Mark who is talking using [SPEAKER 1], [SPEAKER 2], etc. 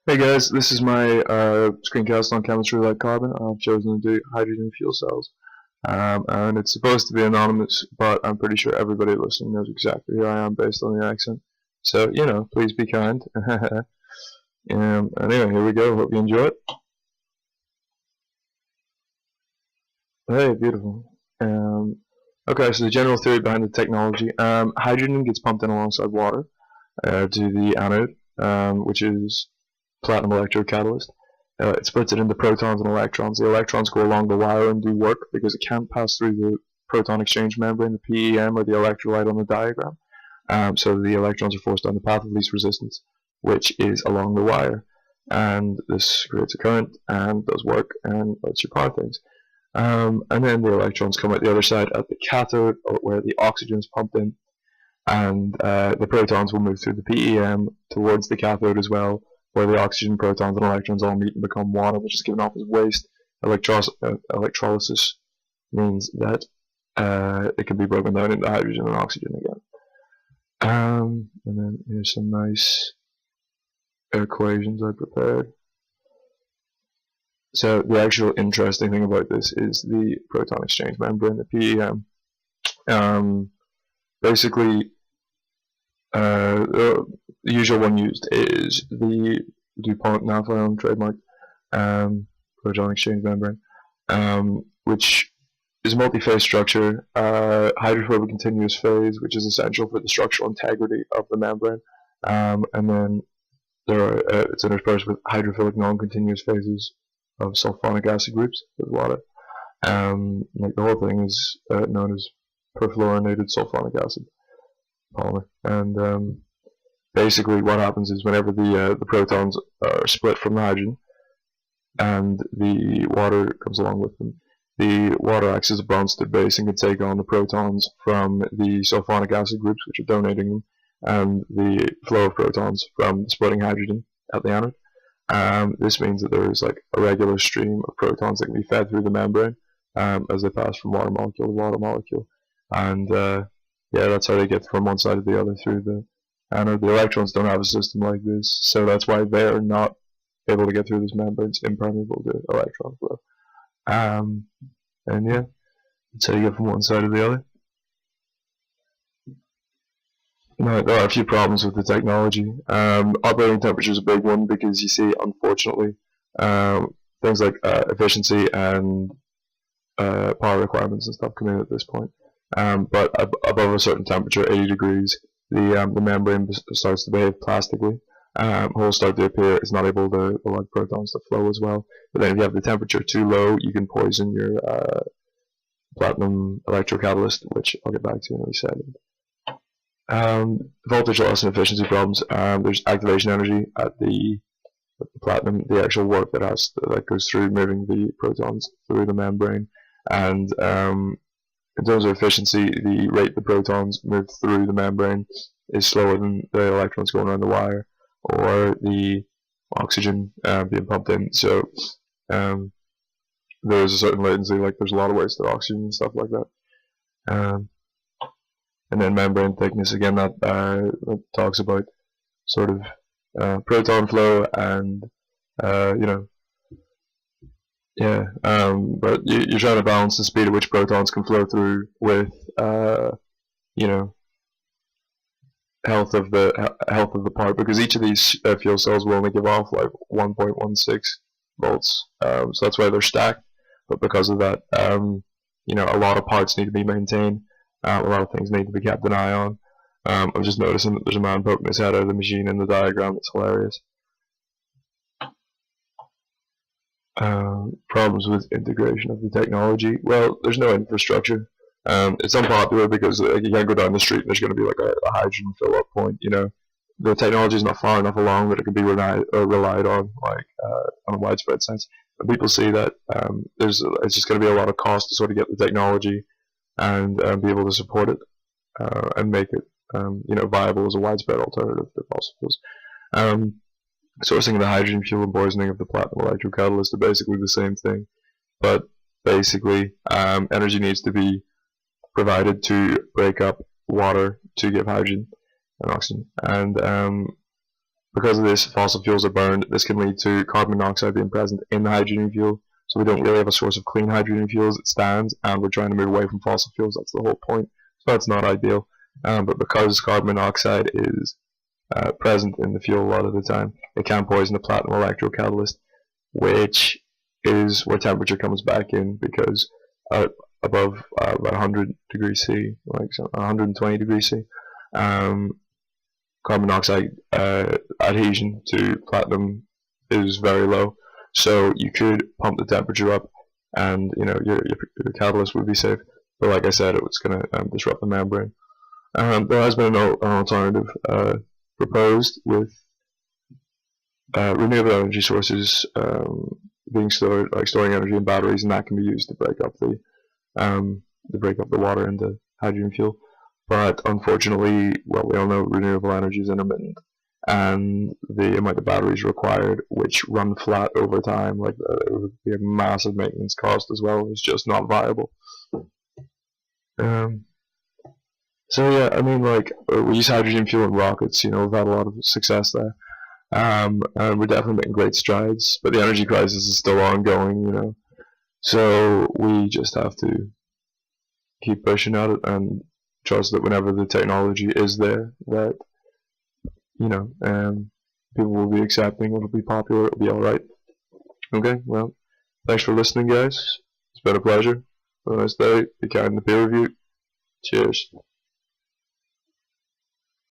[SPEAKER 1] Hey guys, this is my screencast on chemistry like carbon. I've chosen to do hydrogen fuel cells. And it's supposed to be anonymous, but I'm pretty sure everybody listening knows exactly who I am based on the accent. So, please be kind. Anyway, here we go. Hope you enjoy it. Hey, beautiful. Okay, so the general theory behind the technology. Hydrogen gets pumped in alongside water to the anode, which is platinum electrocatalyst. It splits it into protons and electrons. The electrons go along the wire and do work because it can't pass through the proton exchange membrane, the PEM, or the electrolyte on the diagram. So the electrons are forced down the path of least resistance, which is along the wire. And this creates a current and does work and lets you power things. And then the electrons come out the other side at the cathode, where the oxygen is pumped in, and the protons will move through the PEM towards the cathode as well, where the oxygen, protons, and electrons all meet and become water, which is given off as waste. Electrolysis means that it can be broken down into hydrogen and oxygen again. And then here's some nice equations I prepared. So the actual interesting thing about this is the proton exchange membrane, the PEM. Basically, the usual one used is the DuPont Nafion trademark proton exchange membrane, which is a multi-phase structure, hydrophobic continuous phase, which is essential for the structural integrity of the membrane, and then it's interspersed with hydrophilic non-continuous phases of sulfonic acid groups with water. Like the whole thing is known as perfluorinated sulfonic acid polymer, and basically what happens is whenever the protons are split from the hydrogen and the water comes along with them, the water acts as a bonded base and can take on the protons from the sulfonic acid groups, which are donating them, and the flow of protons from the splitting hydrogen at the anode. This means that there is like a regular stream of protons that can be fed through the membrane as they pass from water molecule to water molecule, and yeah, that's how they get from one side to the other through the anode. The electrons don't have a system like this, so that's why they're not able to get through this membrane. It's impermeable to electron flow. And yeah, that's how you get from one side to the other. Now, there are a few problems with the technology. Operating temperature is a big one because you see, unfortunately, things like efficiency and power requirements and stuff come in at this point. But above a certain temperature, 80 degrees, the membrane starts to behave plastically. Holes start to appear. It's not able to allow protons to flow as well. But then if you have the temperature too low, you can poison your platinum electrocatalyst, which I'll get back to in a second. Voltage loss and efficiency problems. There's activation energy at the platinum, the actual work that goes through moving the protons through the membrane, and in terms of efficiency, the rate the protons move through the membrane is slower than the electrons going around the wire or the oxygen being pumped in. So there's a certain latency, like there's a lot of wasted oxygen and stuff like that. And then membrane thickness, again, that talks about sort of proton flow and, yeah, but you're trying to balance the speed at which protons can flow through with, health of the part, because each of these fuel cells will only give off like 1.16 volts, so that's why they're stacked. But because of that, a lot of parts need to be maintained. A lot of things need to be kept an eye on. I'm just noticing that there's a man poking his head out of the machine in the diagram. It's hilarious. Problems with integration of the technology. Well, there's no infrastructure. It's unpopular because you can't go down the street and there's going to be like a hydrogen fill-up point. The technology is not far enough along that it can be relied on, like on a widespread sense. And people see that it's just going to be a lot of cost to sort of get the technology and be able to support it and make it viable as a widespread alternative to fossil fuels. Sourcing of the hydrogen fuel and poisoning of the platinum electrocatalyst are basically the same thing, but basically energy needs to be provided to break up water to give hydrogen and oxygen, and because of this, fossil fuels are burned. This can lead to carbon monoxide being present in the hydrogen fuel. So we don't really have a source of clean hydrogen fuel as it stands, and we're trying to move away from fossil fuels. That's the whole point. So that's not ideal. But because carbon monoxide is present in the fuel a lot of the time, it can poison the platinum electrocatalyst, which is where temperature comes back in, because above about 100 degrees C, like 120 degrees C, carbon monoxide adhesion to platinum is very low. So you could pump the temperature up, and your catalyst would be safe. But like I said, it was going to disrupt the membrane. There has been an alternative proposed with renewable energy sources being stored, like storing energy in batteries, and that can be used to break up the water into hydrogen fuel. But unfortunately, well, we all know renewable energy is intermittent, and the amount of batteries required, which run flat over time, like it would be a massive maintenance cost as well, is just not viable. So yeah, I mean, like, we use hydrogen fuel in rockets. We've had a lot of success there, and we're definitely making great strides. But the energy crisis is still ongoing, So we just have to keep pushing at it and trust that whenever the technology is there, that people will be accepting. It'll be popular. It'll be all right. Okay. Well, thanks for listening, guys. It's been a pleasure. Have a nice day. Be kind in the peer review. Cheers.